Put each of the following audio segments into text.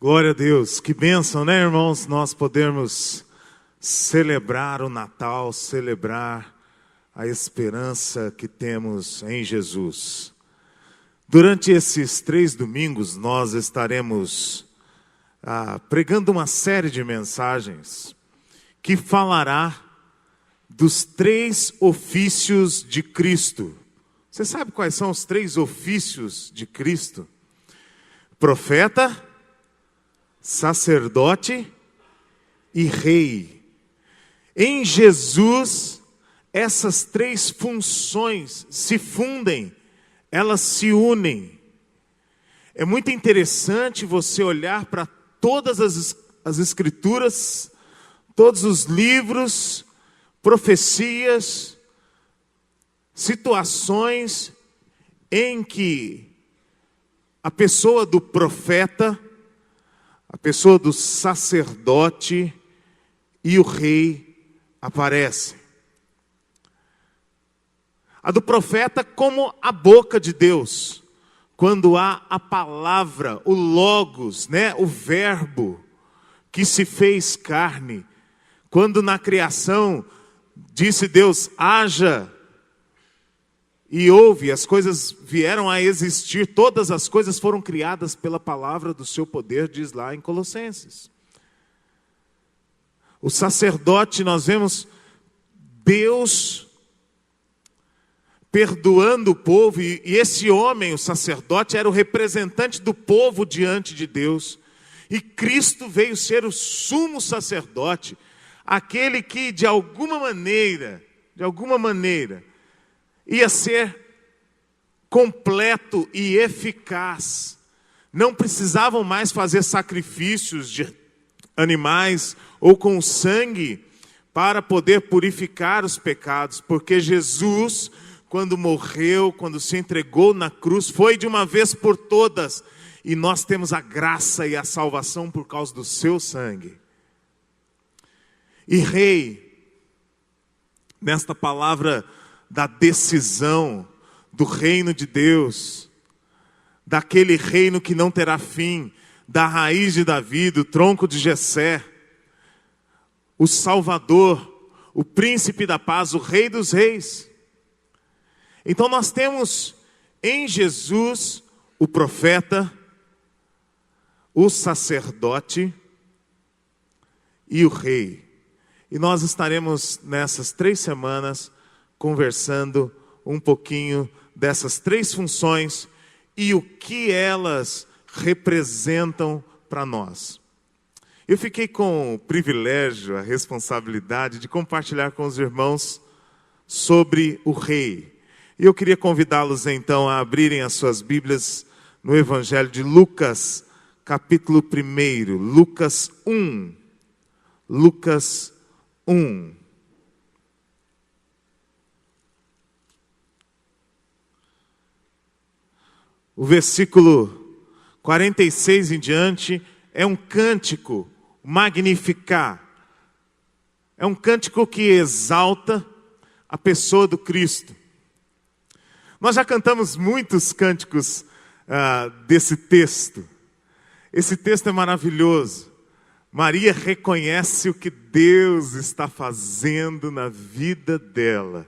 Glória a Deus, que bênção, né, irmãos? Nós podemos celebrar o Natal, celebrar a esperança que temos em Jesus. Durante esses 3 domingos, nós estaremos pregando uma série de mensagens que falará dos 3 ofícios de Cristo. Você sabe quais são os 3 ofícios de Cristo? Profeta, sacerdote e rei. Em Jesus, essas 3 funções se fundem, elas se unem. É muito interessante você olhar para todas as escrituras, todos os livros, profecias, situações em que a pessoa do profeta, a pessoa do sacerdote e o rei aparecem. A do profeta como a boca de Deus, quando há a palavra, o logos, o verbo que se fez carne. Quando na criação disse Deus, haja, e houve, as coisas vieram a existir, todas as coisas foram criadas pela palavra do seu poder, diz lá em Colossenses. O sacerdote, nós vemos Deus perdoando o povo, e esse homem, o sacerdote, era o representante do povo diante de Deus, e Cristo veio ser o sumo sacerdote, aquele que de alguma maneira, ia ser completo e eficaz. Não precisavam mais fazer sacrifícios de animais ou com sangue para poder purificar os pecados, porque Jesus, quando morreu, quando se entregou na cruz, foi de uma vez por todas, e nós temos a graça e a salvação por causa do seu sangue. E rei, nesta palavra da decisão do reino de Deus, daquele reino que não terá fim, da raiz de Davi, do tronco de Jessé, o Salvador, o príncipe da paz, o rei dos reis. Então nós temos em Jesus o profeta, o sacerdote e o rei. E nós estaremos nessas 3 semanas conversando um pouquinho dessas 3 funções e o que elas representam para nós. Eu fiquei com o privilégio, a responsabilidade de compartilhar com os irmãos sobre o rei. E eu queria convidá-los então a abrirem as suas Bíblias no Evangelho de Lucas, capítulo 1, Lucas 1. Lucas 1. O versículo 46 em diante é um cântico, Magnificat. É um cântico que exalta a pessoa do Cristo. Nós já cantamos muitos cânticos desse texto. Esse texto é maravilhoso. Maria reconhece o que Deus está fazendo na vida dela.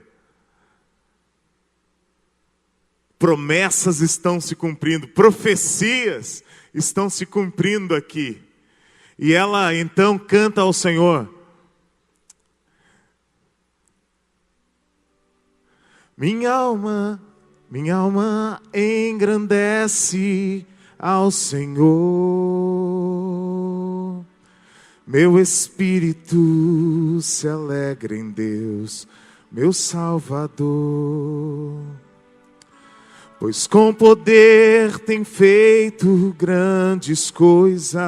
Promessas estão se cumprindo, profecias estão se cumprindo aqui. E ela então canta ao Senhor. Minha alma engrandece ao Senhor. Meu espírito se alegra em Deus, meu Salvador. Pois com poder tem feito grandes coisas,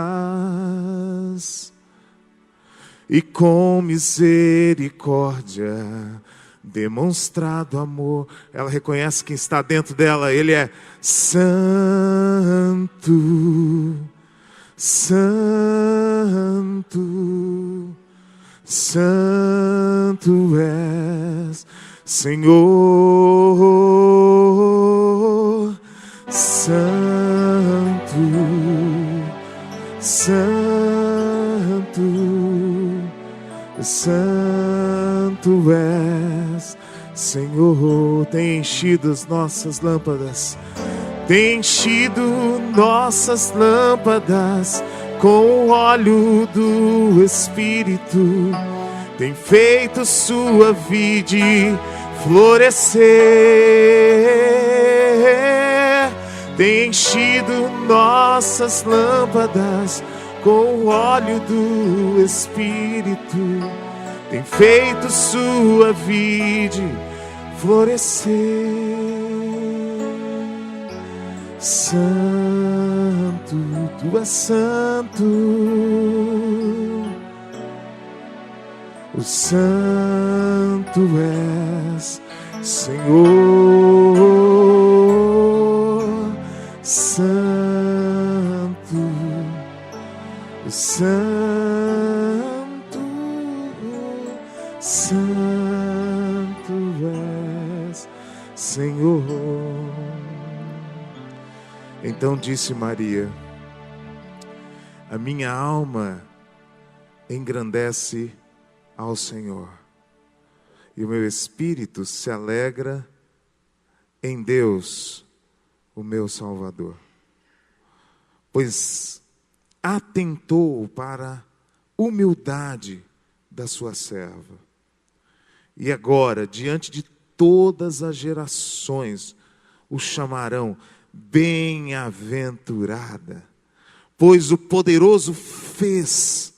e com misericórdia demonstrado amor. Ela reconhece quem está dentro dela, Ele é santo, santo, santo és, Senhor, santo, Tu és, Senhor, tem enchido as nossas lâmpadas, tem enchido nossas lâmpadas com o óleo do Espírito, tem feito sua vide florescer, tem enchido nossas lâmpadas com o óleo do Espírito, tem feito sua vide florescer. Santo, Tu és santo, o santo és, Senhor, santo, o santo, santo és, Senhor. Então disse Maria: a minha alma engrandece ao Senhor, e o meu espírito se alegra em Deus, o meu Salvador, pois atentou para a humildade da sua serva. E agora, diante de todas as gerações, o chamarão bem-aventurada, pois o poderoso fez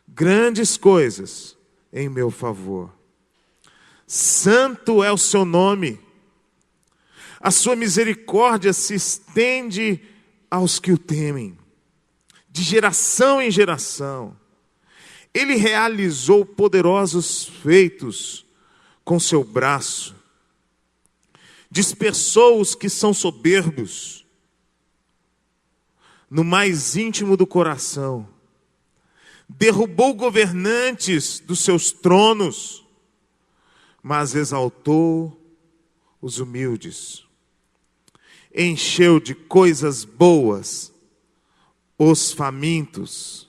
grandes coisas em meu favor. Santo é o seu nome, a sua misericórdia se estende aos que o temem, de geração em geração. Ele realizou poderosos feitos com seu braço, dispersou os que são soberbos no mais íntimo do coração, derrubou governantes dos seus tronos, mas exaltou os humildes, encheu de coisas boas os famintos,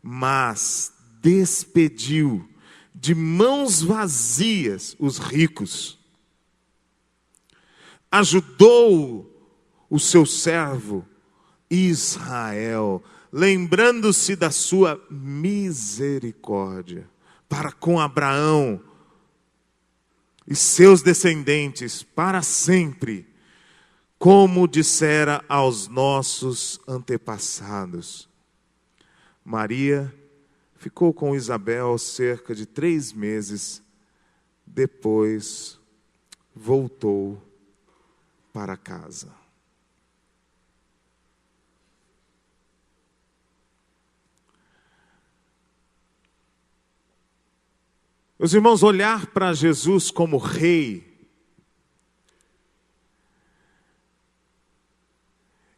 mas despediu de mãos vazias os ricos. Ajudou o seu servo Israel, lembrando-se da sua misericórdia para com Abraão e seus descendentes para sempre, como dissera aos nossos antepassados. Maria ficou com Isabel cerca de 3 meses, depois voltou para casa. Meus irmãos, olhar para Jesus como rei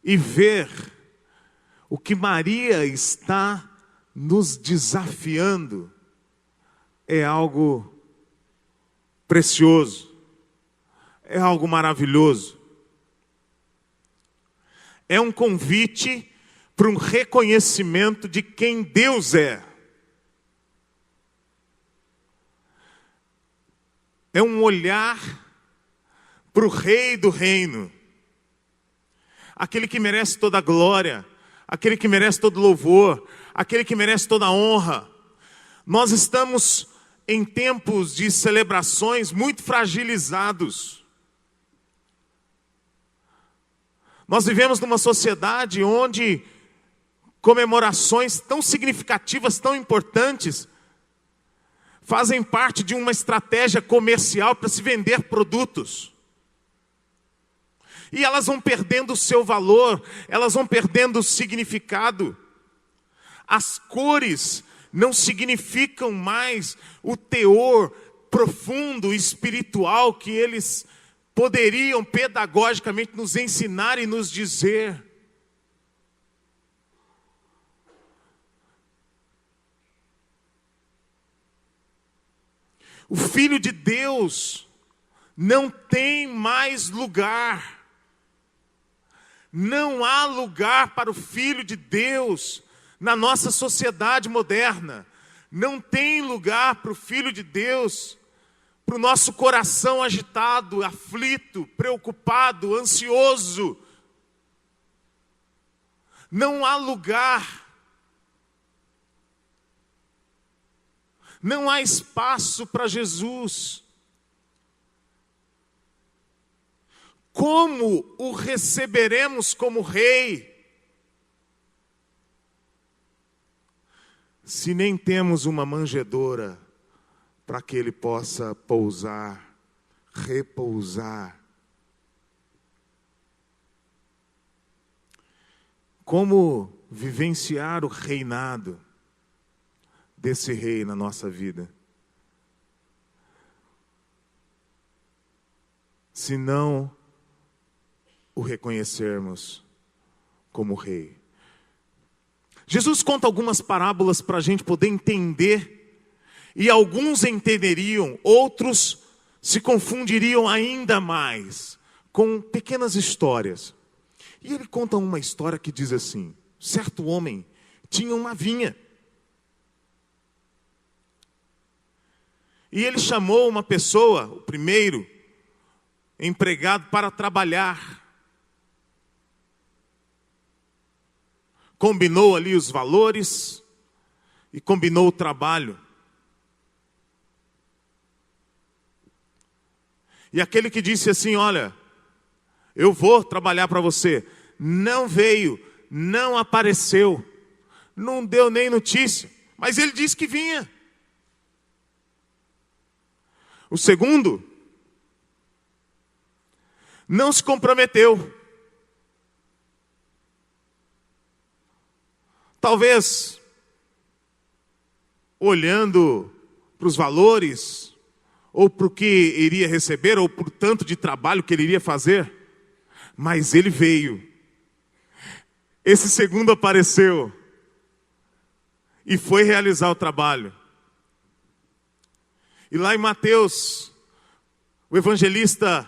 e ver o que Maria está nos desafiando é algo precioso, é algo maravilhoso. É um convite para um reconhecimento de quem Deus é. É um olhar para o Rei do Reino, aquele que merece toda a glória, aquele que merece todo louvor, aquele que merece toda a honra. Nós estamos em tempos de celebrações muito fragilizados. Nós vivemos numa sociedade onde comemorações tão significativas, tão importantes, fazem parte de uma estratégia comercial para se vender produtos. E elas vão perdendo o seu valor, elas vão perdendo o significado. As cores não significam mais o teor profundo, espiritual que eles poderiam pedagogicamente nos ensinar e nos dizer. O Filho de Deus não tem mais lugar. Não há lugar para o Filho de Deus na nossa sociedade moderna. Não tem lugar para o Filho de Deus, para o nosso coração agitado, aflito, preocupado, ansioso. Não há lugar. Não há espaço para Jesus. Como o receberemos como rei, se nem temos uma manjedoura para que ele possa pousar, repousar? Como vivenciar o reinado desse rei na nossa vida, se não o reconhecermos como rei? Jesus conta algumas parábolas para a gente poder entender, e alguns entenderiam, outros se confundiriam ainda mais com pequenas histórias. E ele conta uma história que diz assim: certo homem tinha uma vinha, e ele chamou uma pessoa, o primeiro empregado, para trabalhar. Combinou ali os valores e combinou o trabalho. E aquele que disse assim: olha, eu vou trabalhar para você, não veio, não apareceu, não deu nem notícia, mas ele disse que vinha. O segundo não se comprometeu. Talvez olhando para os valores, ou para o que iria receber, ou por tanto de trabalho que ele iria fazer, mas ele veio. Esse segundo apareceu e foi realizar o trabalho. E lá em Mateus, o evangelista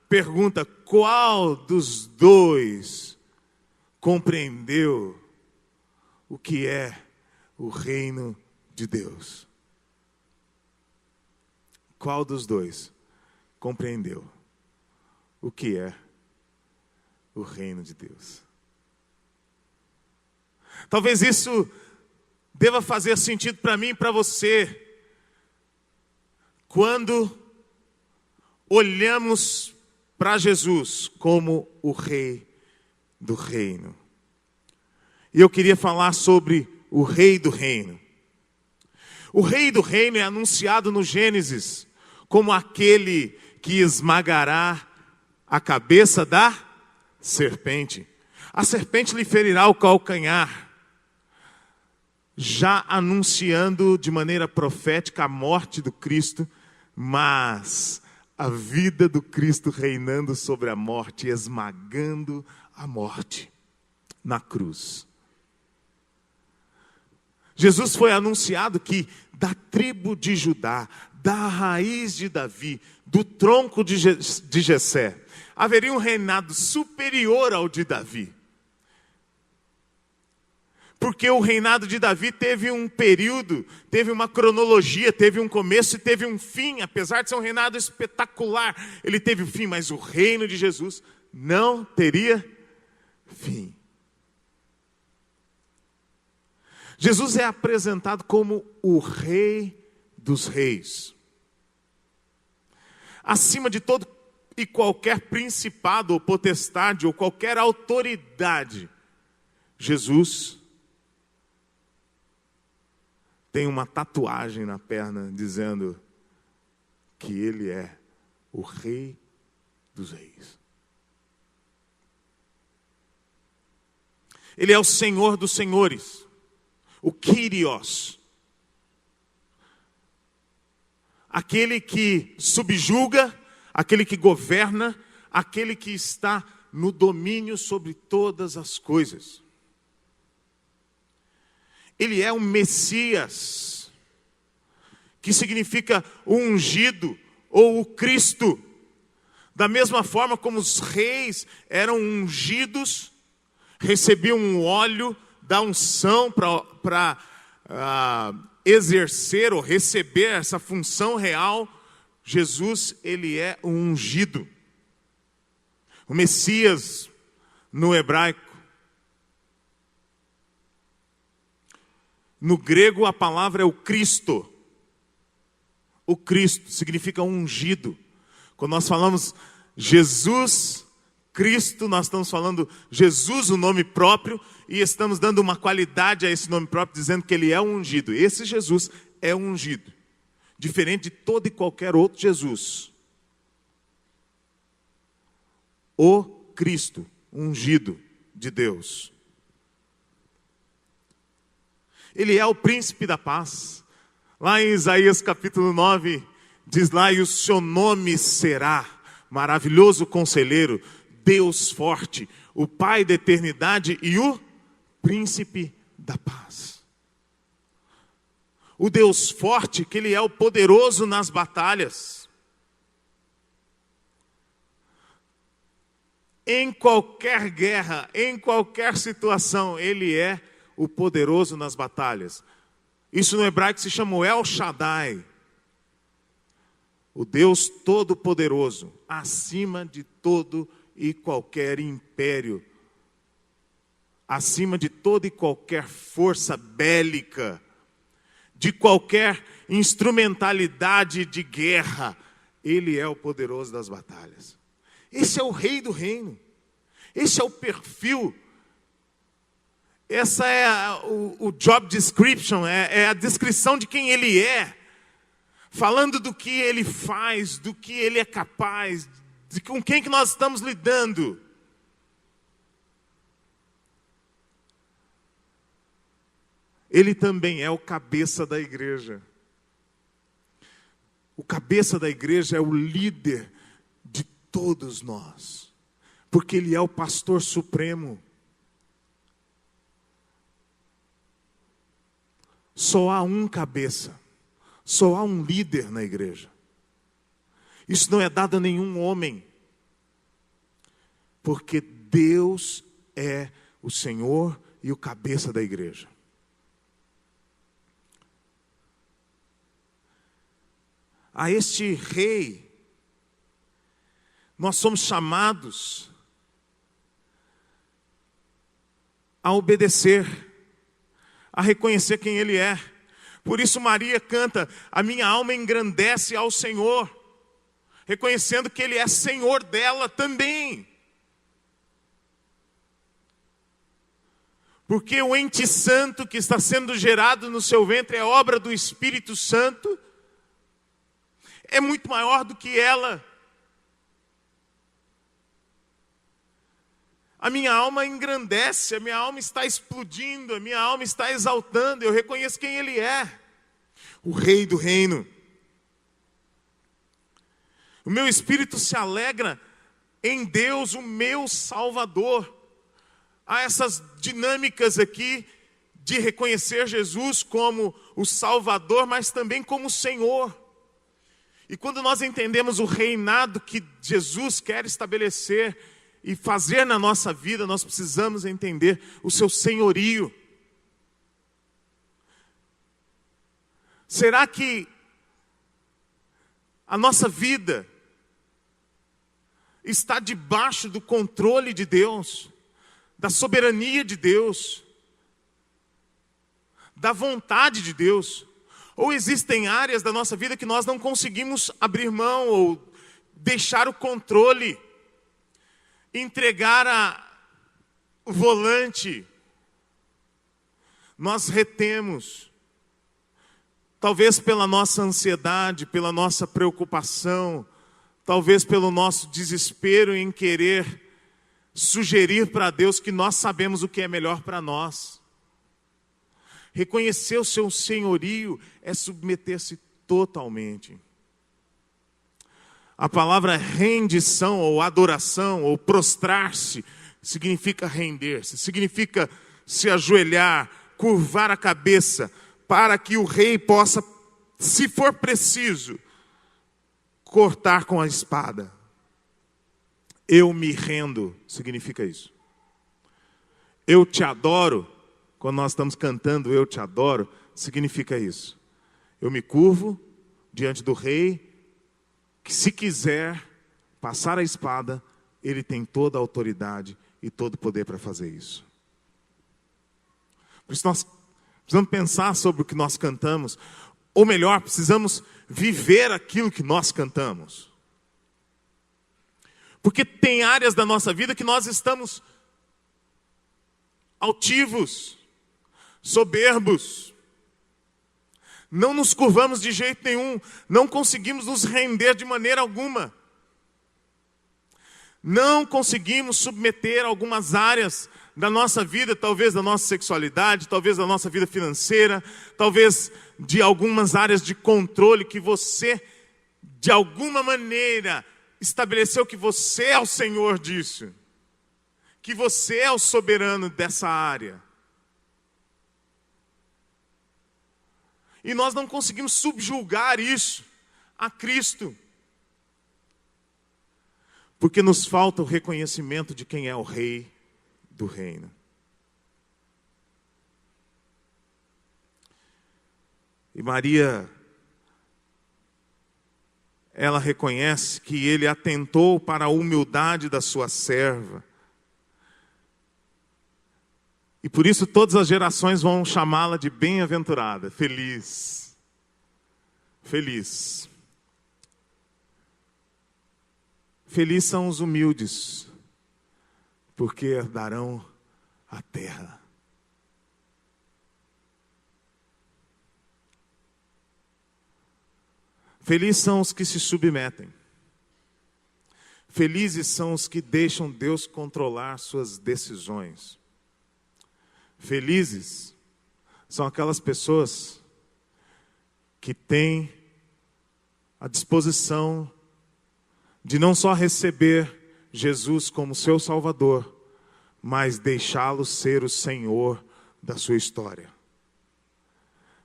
pergunta: qual dos dois compreendeu o que é o reino de Deus? Qual dos dois compreendeu o que é o reino de Deus? Talvez isso deva fazer sentido para mim e para você, quando olhamos para Jesus como o rei do reino. E eu queria falar sobre o rei do reino. O rei do reino é anunciado no Gênesis como aquele que esmagará a cabeça da serpente. A serpente lhe ferirá o calcanhar, já anunciando de maneira profética a morte do Cristo, mas a vida do Cristo reinando sobre a morte, esmagando a morte na cruz. Jesus foi anunciado que da tribo de Judá, da raiz de Davi, do tronco de Jessé, haveria um reinado superior ao de Davi. Porque o reinado de Davi teve um período, teve uma cronologia, teve um começo e teve um fim. Apesar de ser um reinado espetacular, ele teve um fim, mas o reino de Jesus não teria fim. Jesus é apresentado como o Rei dos Reis. Acima de todo e qualquer principado ou potestade ou qualquer autoridade, Jesus tem uma tatuagem na perna dizendo que ele é o Rei dos Reis. Ele é o Senhor dos Senhores, o Kyrios, aquele que subjuga, aquele que governa, aquele que está no domínio sobre todas as coisas. Ele é o Messias, que significa o ungido ou o Cristo. Da mesma forma como os reis eram ungidos, recebiam um óleo da unção para exercer ou receber essa função real, Jesus, ele é o ungido. O Messias, no hebraico. No grego, a palavra é o Cristo. O Cristo significa ungido. Quando nós falamos Jesus, Cristo, nós estamos falando Jesus, o nome próprio, e estamos dando uma qualidade a esse nome próprio, dizendo que ele é ungido. Esse Jesus é ungido, diferente de todo e qualquer outro Jesus. O Cristo, ungido de Deus. Ele é o príncipe da paz. Lá em Isaías capítulo 9, diz lá: e o seu nome será maravilhoso conselheiro, Deus forte, o Pai da eternidade e o príncipe da paz. O Deus forte, que ele é o poderoso nas batalhas. Em qualquer guerra, em qualquer situação, ele é o poderoso nas batalhas. Isso no hebraico se chama o El Shaddai. O Deus Todo-Poderoso, acima de todo e qualquer império, acima de toda e qualquer força bélica, de qualquer instrumentalidade de guerra, ele é o poderoso das batalhas. Esse é o rei do reino, esse é o perfil, essa é o job description, é a descrição de quem ele é, falando do que ele faz, do que ele é capaz, de com quem que nós estamos lidando. Ele também é o cabeça da igreja. O cabeça da igreja é o líder de todos nós, porque ele é o pastor supremo. Só há um cabeça, só há um líder na igreja. Isso não é dado a nenhum homem, porque Deus é o Senhor e o cabeça da igreja. A este rei, nós somos chamados a obedecer, a reconhecer quem ele é. Por isso Maria canta: a minha alma engrandece ao Senhor, reconhecendo que ele é Senhor dela também. Porque o ente santo que está sendo gerado no seu ventre é obra do Espírito Santo, é muito maior do que ela. A minha alma engrandece, a minha alma está explodindo, a minha alma está exaltando, eu reconheço quem ele é, o rei do reino. O meu espírito se alegra em Deus, o meu Salvador. Há essas dinâmicas aqui de reconhecer Jesus como o Salvador, mas também como o Senhor. E quando nós entendemos o reinado que Jesus quer estabelecer e fazer na nossa vida, nós precisamos entender o seu senhorio. Será que a nossa vida está debaixo do controle de Deus, da soberania de Deus, da vontade de Deus? Ou existem áreas da nossa vida que nós não conseguimos abrir mão ou deixar o controle, entregar o volante? Nós retemos, talvez pela nossa ansiedade, pela nossa preocupação, talvez pelo nosso desespero em querer sugerir para Deus que nós sabemos o que é melhor para nós. Reconhecer o seu senhorio é submeter-se totalmente. A palavra rendição ou adoração ou prostrar-se significa render-se, significa se ajoelhar, curvar a cabeça, para que o rei possa, se for preciso, cortar com a espada. Eu me rendo, significa isso. Eu te adoro, quando nós estamos cantando Eu te adoro, significa isso. Eu me curvo diante do rei, que se quiser passar a espada, ele tem toda a autoridade e todo o poder para fazer isso. Por isso nós precisamos pensar sobre o que nós cantamos, ou melhor, precisamos viver aquilo que nós cantamos. Porque tem áreas da nossa vida que nós estamos altivos, soberbos, não nos curvamos de jeito nenhum, não conseguimos nos render de maneira alguma. Não conseguimos submeter algumas áreas da nossa vida, talvez da nossa sexualidade, talvez da nossa vida financeira, talvez de algumas áreas de controle que você, de alguma maneira, estabeleceu que você é o Senhor disso, que você é o soberano dessa área. E nós não conseguimos subjugar isso a Cristo. Porque nos falta o reconhecimento de quem é o Rei do reino. E Maria, ela reconhece que ele atentou para a humildade da sua serva. E por isso todas as gerações vão chamá-la de bem-aventurada, feliz. Feliz. Felizes são os humildes, porque herdarão a terra. Felizes são os que se submetem. Felizes são os que deixam Deus controlar suas decisões. Felizes são aquelas pessoas que têm a disposição de não só receber Jesus como seu Salvador, mas deixá-lo ser o Senhor da sua história.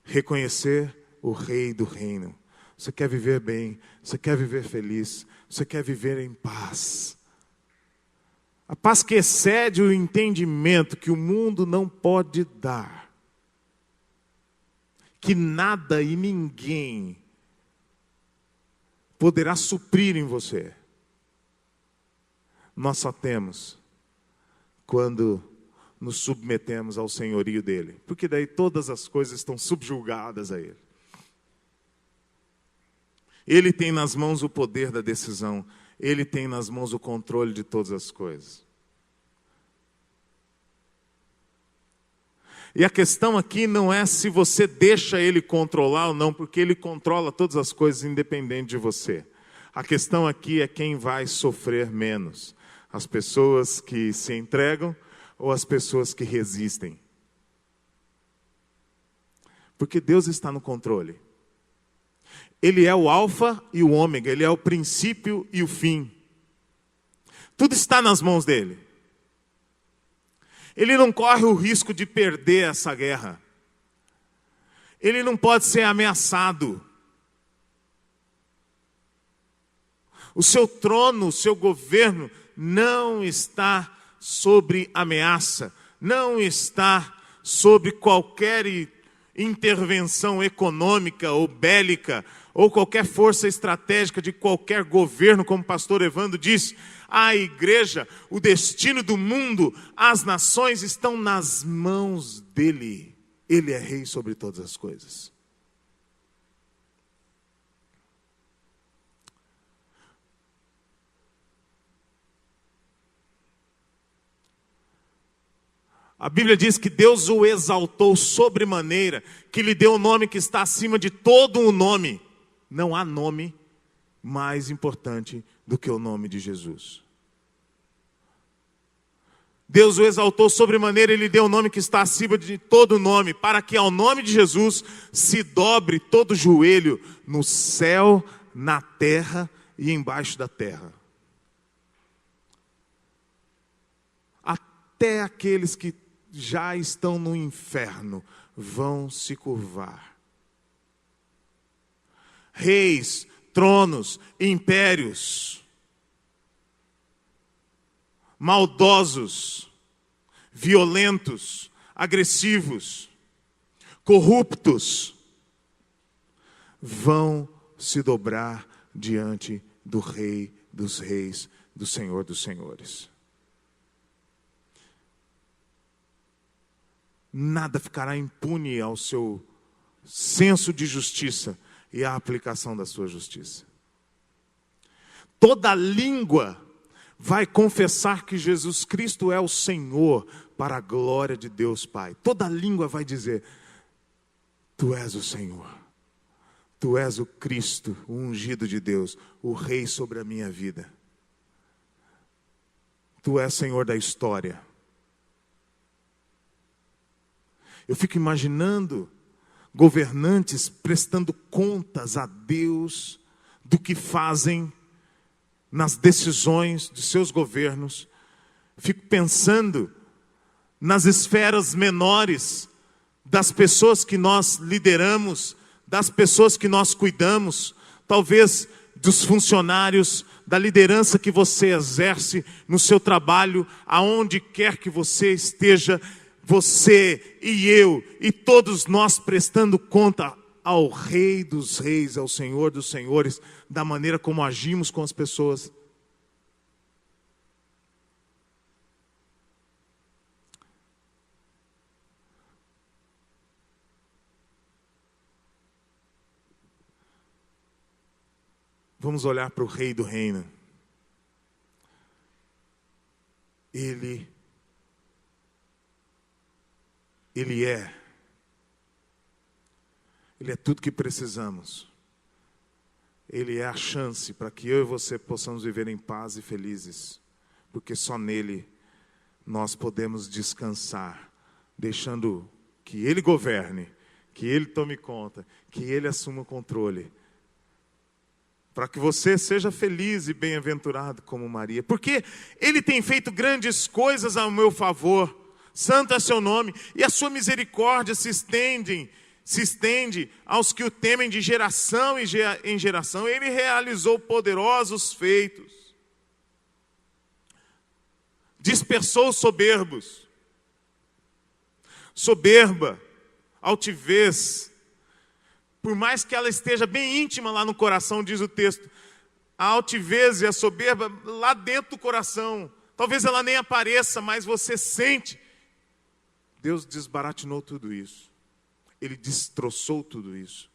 Reconhecer o Rei do reino. Você quer viver bem, você quer viver feliz, você quer viver em paz. A paz que excede o entendimento que o mundo não pode dar. Que nada e ninguém poderá suprir em você. Nós só temos quando nos submetemos ao senhorio dele. Porque daí todas as coisas estão subjugadas a ele. Ele tem nas mãos o poder da decisão. Ele tem nas mãos o controle de todas as coisas. E a questão aqui não é se você deixa ele controlar ou não, porque ele controla todas as coisas independente de você. A questão aqui é quem vai sofrer menos. As pessoas que se entregam ou as pessoas que resistem. Porque Deus está no controle. Ele é o alfa e o ômega, ele é o princípio e o fim. Tudo está nas mãos dele. Ele não corre o risco de perder essa guerra. Ele não pode ser ameaçado. O seu trono, o seu governo não está sobre ameaça, não está sobre qualquer intervenção econômica ou bélica, ou qualquer força estratégica de qualquer governo, como o pastor Evandro disse. A igreja, o destino do mundo, as nações estão nas mãos dele. Ele é rei sobre todas as coisas. A Bíblia diz que Deus o exaltou sobremaneira, que lhe deu o nome que está acima de todo o nome. Não há nome mais importante do que o nome de Jesus. Deus o exaltou sobremaneira e lhe deu o nome que está acima de todo nome, para que ao nome de Jesus se dobre todo joelho no céu, na terra e embaixo da terra. Até aqueles que já estão no inferno vão se curvar. Reis, tronos, impérios, maldosos, violentos, agressivos, corruptos vão se dobrar diante do Rei dos Reis, do Senhor dos Senhores. Nada ficará impune ao seu senso de justiça e à aplicação da sua justiça. Toda língua vai confessar que Jesus Cristo é o Senhor, para a glória de Deus Pai. Toda língua vai dizer: Tu és o Senhor, Tu és o Cristo, o ungido de Deus, o Rei sobre a minha vida. Tu és Senhor da história. Eu fico imaginando governantes prestando contas a Deus do que fazem nas decisões de seus governos. Fico pensando nas esferas menores das pessoas que nós lideramos, das pessoas que nós cuidamos, talvez dos funcionários, da liderança que você exerce no seu trabalho, aonde quer que você esteja, você e eu e todos nós prestando conta ao Rei dos Reis, ao Senhor dos Senhores, da maneira como agimos com as pessoas. Vamos olhar para o Rei do Reino. Ele é tudo que precisamos. Ele é a chance para que eu e você possamos viver em paz e felizes, porque só nele nós podemos descansar, deixando que Ele governe, que Ele tome conta, que Ele assuma o controle, para que você seja feliz e bem-aventurado como Maria, porque Ele tem feito grandes coisas ao meu favor. Santo é seu nome, e a sua misericórdia se estende aos que o temem de geração em geração. Ele realizou poderosos feitos, dispersou os soberbos. Soberba, altivez, por mais que ela esteja bem íntima lá no coração, diz o texto, a altivez e a soberba lá dentro do coração, talvez ela nem apareça, mas você sente. Deus desbaratinou tudo isso. Ele destroçou tudo isso.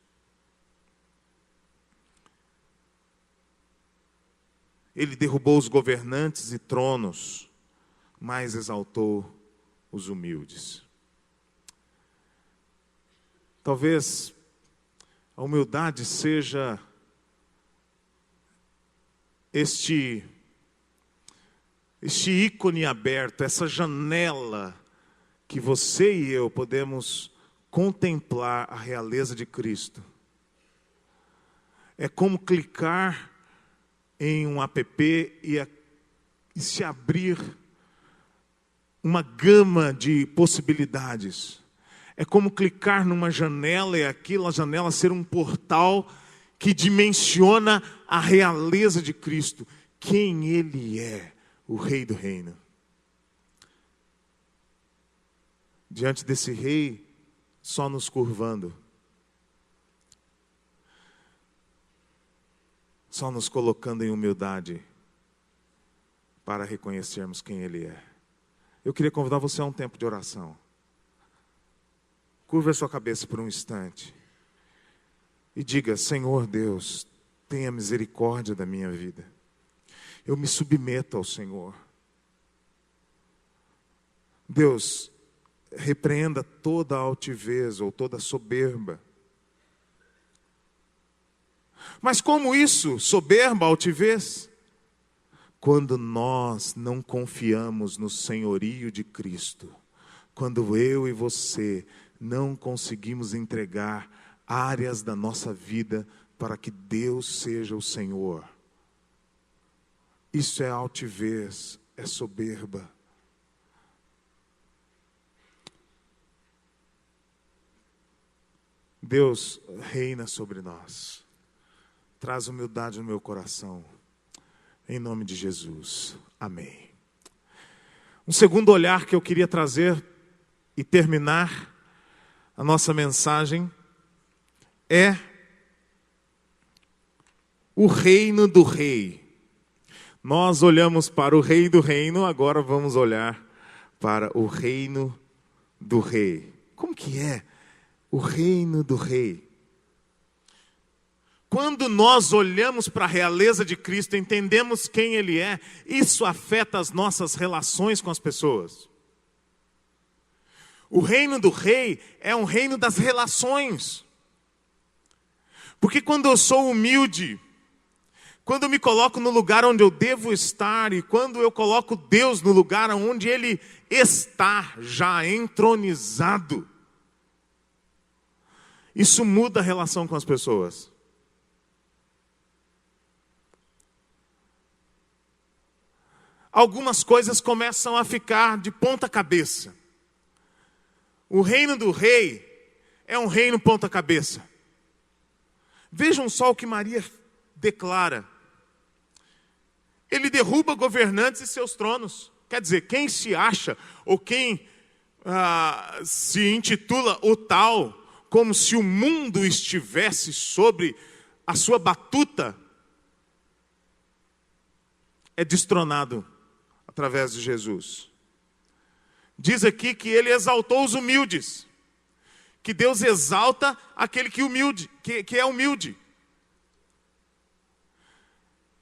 Ele derrubou os governantes e tronos, mas exaltou os humildes. Talvez a humildade seja este ícone aberto, essa janela que você e eu podemos contemplar a realeza de Cristo. É como clicar em um app e se abrir uma gama de possibilidades. É como clicar numa janela e aquela janela ser um portal que dimensiona a realeza de Cristo. Quem Ele é, o Rei do Reino. Diante desse Rei, só nos curvando, só nos colocando em humildade para reconhecermos quem Ele é. Eu queria convidar você a um tempo de oração. Curva a sua cabeça por um instante e diga: Senhor Deus, tenha misericórdia da minha vida. Eu me submeto ao Senhor. Deus, repreenda toda a altivez ou toda a soberba. Mas como isso, soberba, altivez? Quando nós não confiamos no senhorio de Cristo, quando eu e você não conseguimos entregar áreas da nossa vida para que Deus seja o Senhor. Isso é altivez, é soberba. Deus reina sobre nós. Traz humildade no meu coração. Em nome de Jesus. Amém. Um segundo olhar que eu queria trazer e terminar A nossa mensagem é o reino do rei. Nós olhamos para o rei do reino, agora vamos olhar para o reino do rei. Como que é o reino do rei? Quando nós olhamos para a realeza de Cristo, entendemos quem Ele é, isso afeta as nossas relações com as pessoas. O reino do rei é um reino das relações. Porque quando eu sou humilde, quando eu me coloco no lugar onde eu devo estar, e quando eu coloco Deus no lugar onde Ele está já entronizado, isso muda a relação com as pessoas. Algumas coisas começam a ficar de ponta cabeça. O reino do rei é um reino ponta cabeça. Vejam só o que Maria declara. Ele derruba governantes e seus tronos. Quer dizer, quem se acha ou quem se intitula o tal, como se o mundo estivesse sobre a sua batuta, é destronado através de Jesus. Diz aqui que Ele exaltou os humildes, que Deus exalta aquele que é humilde.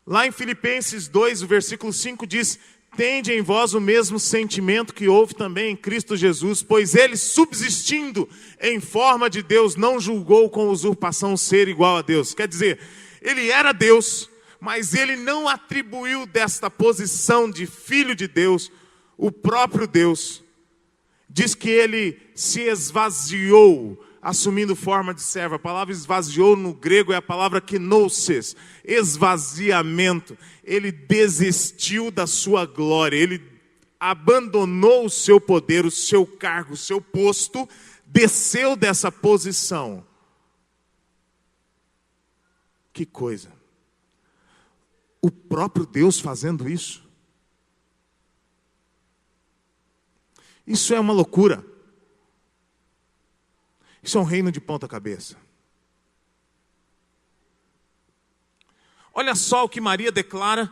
Lá em Filipenses 2, o versículo 5 diz: tende em vós o mesmo sentimento que houve também em Cristo Jesus, pois Ele, subsistindo em forma de Deus, não julgou com usurpação ser igual a Deus. Quer dizer, Ele era Deus, mas Ele não atribuiu desta posição de Filho de Deus o próprio Deus. Diz que Ele se esvaziou, assumindo forma de servo. A palavra esvaziou no grego é a palavra kenosis, esvaziamento. Ele desistiu da sua glória, Ele abandonou o seu poder, o seu cargo, o seu posto, desceu dessa posição. Que coisa! O próprio Deus fazendo isso. Isso é uma loucura. Isso é um reino de ponta cabeça. Olha só o que Maria declara,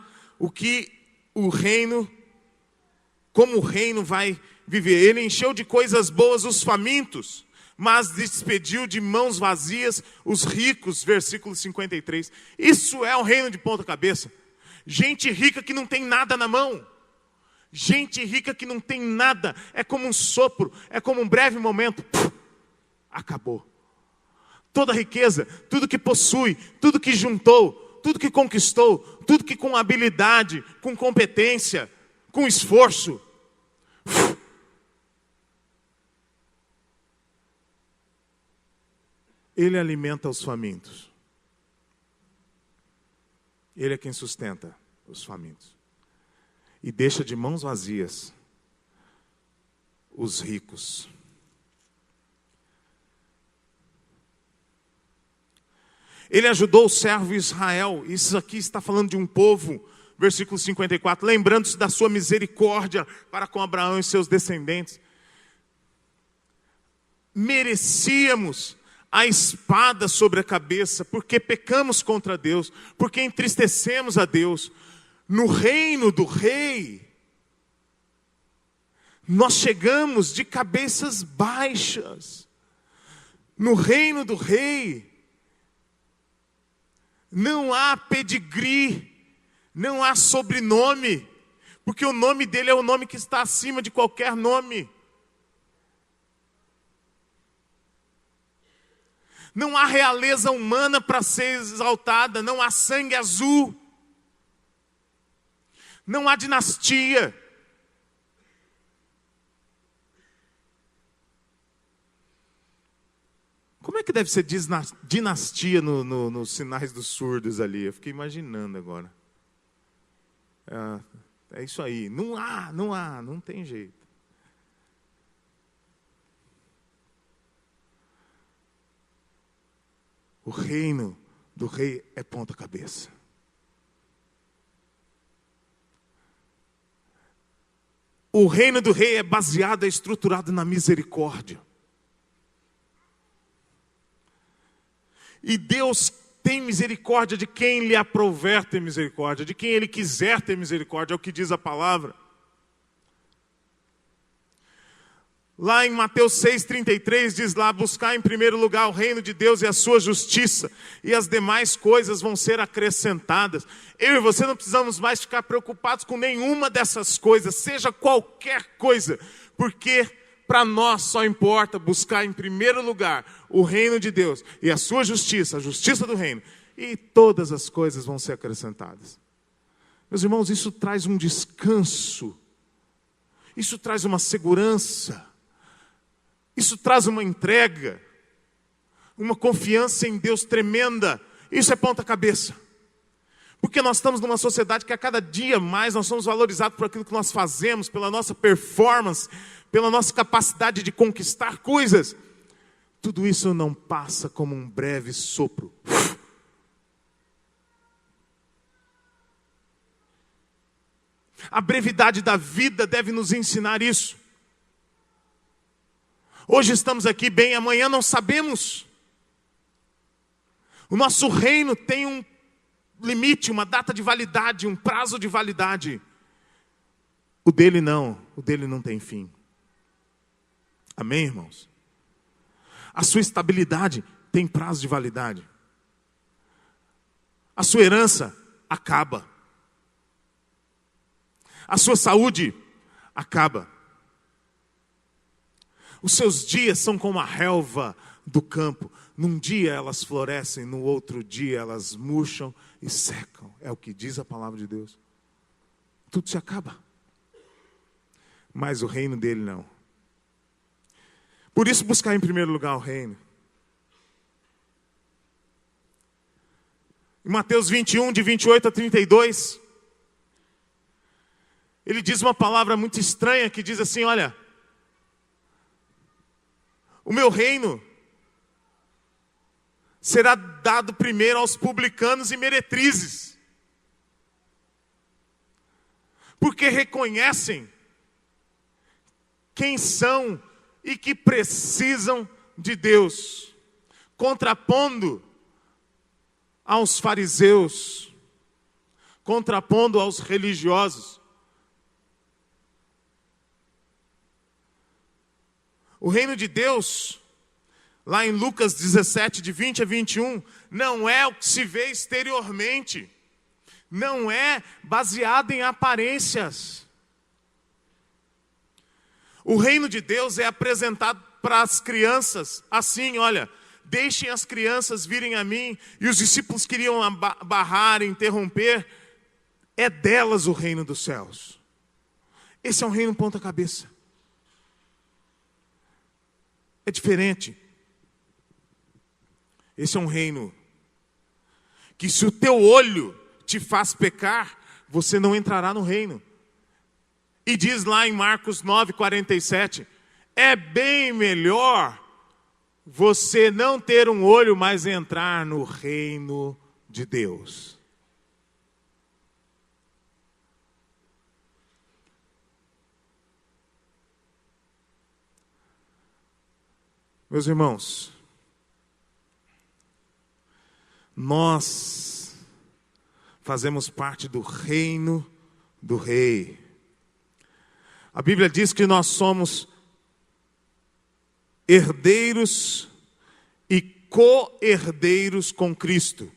como o reino vai viver. Ele encheu de coisas boas os famintos, mas despediu de mãos vazias os ricos, versículo 53. Isso é um reino de ponta cabeça. Gente rica que não tem nada na mão. Gente rica que não tem nada, é como um sopro, é como um breve momento, acabou. Toda riqueza, tudo que possui, tudo que juntou, tudo que conquistou, tudo que com habilidade, com competência, com esforço, Ele alimenta os famintos. Ele é quem sustenta os famintos. E deixa de mãos vazias os ricos. Ele ajudou o servo Israel. Isso aqui está falando de um povo, versículo 54, lembrando-se da sua misericórdia para com Abraão e seus descendentes. Merecíamos a espada sobre a cabeça, porque pecamos contra Deus, porque entristecemos a Deus. No reino do rei, nós chegamos de cabeças baixas. No reino do rei, não há pedigree, não há sobrenome, porque o nome dele é o nome que está acima de qualquer nome. Não há realeza humana para ser exaltada, não há sangue azul. Não há dinastia. Como é que deve ser dinastia nos sinais dos surdos ali? Eu fiquei imaginando agora. É isso aí. Não tem jeito. O reino do rei é ponta cabeça. O reino do rei é baseado, é estruturado na misericórdia. E Deus tem misericórdia de quem lhe aprouver ter misericórdia, de quem Ele quiser ter misericórdia, é o que diz a palavra. Lá em Mateus 6,33 diz lá: buscar em primeiro lugar o reino de Deus e a sua justiça, e as demais coisas vão ser acrescentadas. Eu e você não precisamos mais ficar preocupados com nenhuma dessas coisas, seja qualquer coisa, porque para nós só importa buscar em primeiro lugar o reino de Deus e a sua justiça, a justiça do reino, e todas as coisas vão ser acrescentadas. Meus irmãos, isso traz um descanso, isso traz uma segurança, isso traz uma entrega, uma confiança em Deus tremenda. Isso é ponta cabeça. Porque nós estamos numa sociedade que a cada dia mais nós somos valorizados por aquilo que nós fazemos, pela nossa performance, pela nossa capacidade de conquistar coisas. Tudo isso não passa como um breve sopro. A brevidade da vida deve nos ensinar isso. Hoje estamos aqui bem, amanhã não sabemos. O nosso reino tem um limite, uma data de validade, um prazo de validade. O dele não tem fim. Amém, irmãos? A sua estabilidade tem prazo de validade. A sua herança acaba. A sua saúde acaba. Os seus dias são como a relva do campo. Num dia elas florescem, no outro dia elas murcham e secam. É o que diz a palavra de Deus. Tudo se acaba. Mas o reino dele não. Por isso buscar em primeiro lugar o reino. Em Mateus 21, de 28 a 32, ele diz uma palavra muito estranha que diz assim: olha, o meu reino será dado primeiro aos publicanos e meretrizes, porque reconhecem quem são e que precisam de Deus, contrapondo aos fariseus, contrapondo aos religiosos. O reino de Deus, lá em Lucas 17, de 20 a 21, não é o que se vê exteriormente, não é baseado em aparências. O reino de Deus é apresentado para as crianças assim: olha, deixem as crianças virem a mim. E os discípulos queriam barrar, interromper. É delas o reino dos céus. Esse é um reino ponta cabeça. É diferente. Esse é um reino que, se o teu olho te faz pecar, você não entrará no reino. E diz lá em Marcos 9:47, é bem melhor você não ter um olho, mas entrar no reino de Deus. Meus irmãos, nós fazemos parte do reino do Rei. A Bíblia diz que nós somos herdeiros e co-herdeiros com Cristo.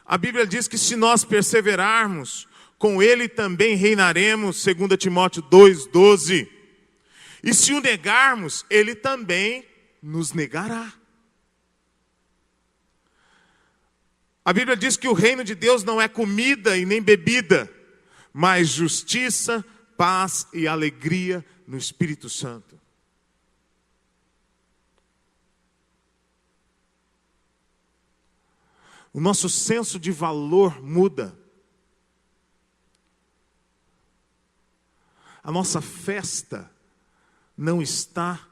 A Bíblia diz que se nós perseverarmos, com Ele também reinaremos, 2 Timóteo 2:12. E se o negarmos, Ele também nos negará. A Bíblia diz que o reino de Deus não é comida e nem bebida, mas justiça, paz e alegria no Espírito Santo. O nosso senso de valor muda. A nossa festa não está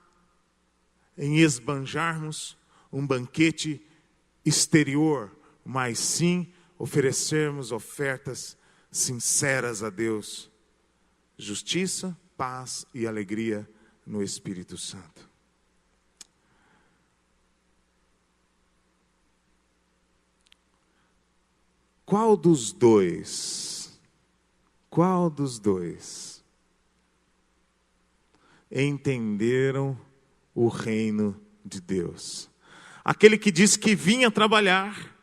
em esbanjarmos um banquete exterior, mas sim oferecermos ofertas sinceras a Deus. Justiça, paz e alegria no Espírito Santo. Qual dos dois entenderam o reino de Deus? Aquele que disse que vinha trabalhar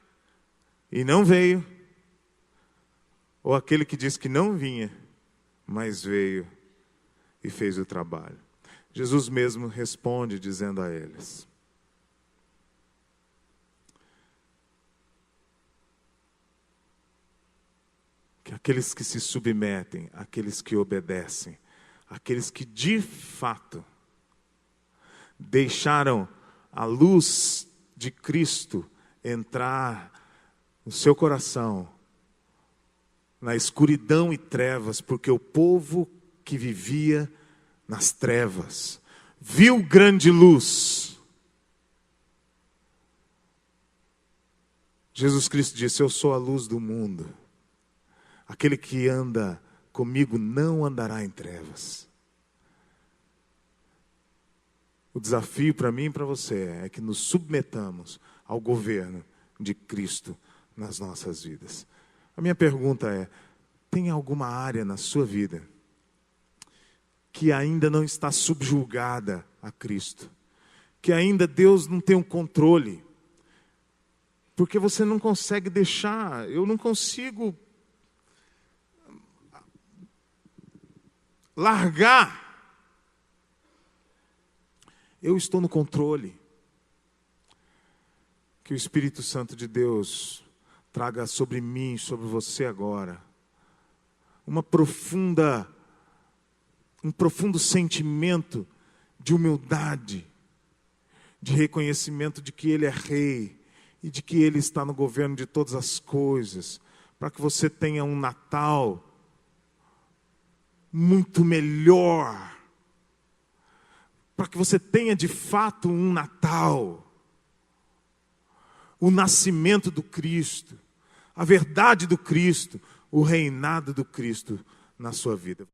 e não veio, ou aquele que disse que não vinha, mas veio e fez o trabalho? Jesus mesmo responde dizendo a eles: que aqueles que se submetem, aqueles que obedecem, aqueles que de fato deixaram a luz de Cristo entrar no seu coração, na escuridão e trevas, porque o povo que vivia nas trevas viu grande luz. Jesus Cristo disse: eu sou a luz do mundo. Aquele que anda comigo não andará em trevas. O desafio para mim e para você é que nos submetamos ao governo de Cristo nas nossas vidas. A minha pergunta é: tem alguma área na sua vida que ainda não está subjugada a Cristo? Que ainda Deus não tem um controle? Porque você não consegue deixar, eu não consigo largar. Eu estou no controle. Que o Espírito Santo de Deus traga sobre mim, sobre você agora, um profundo sentimento de humildade, de reconhecimento de que Ele é Rei e de que Ele está no governo de todas as coisas, para que você tenha um Natal muito melhor, para que você tenha de fato um Natal, o nascimento do Cristo, a verdade do Cristo, o reinado do Cristo na sua vida.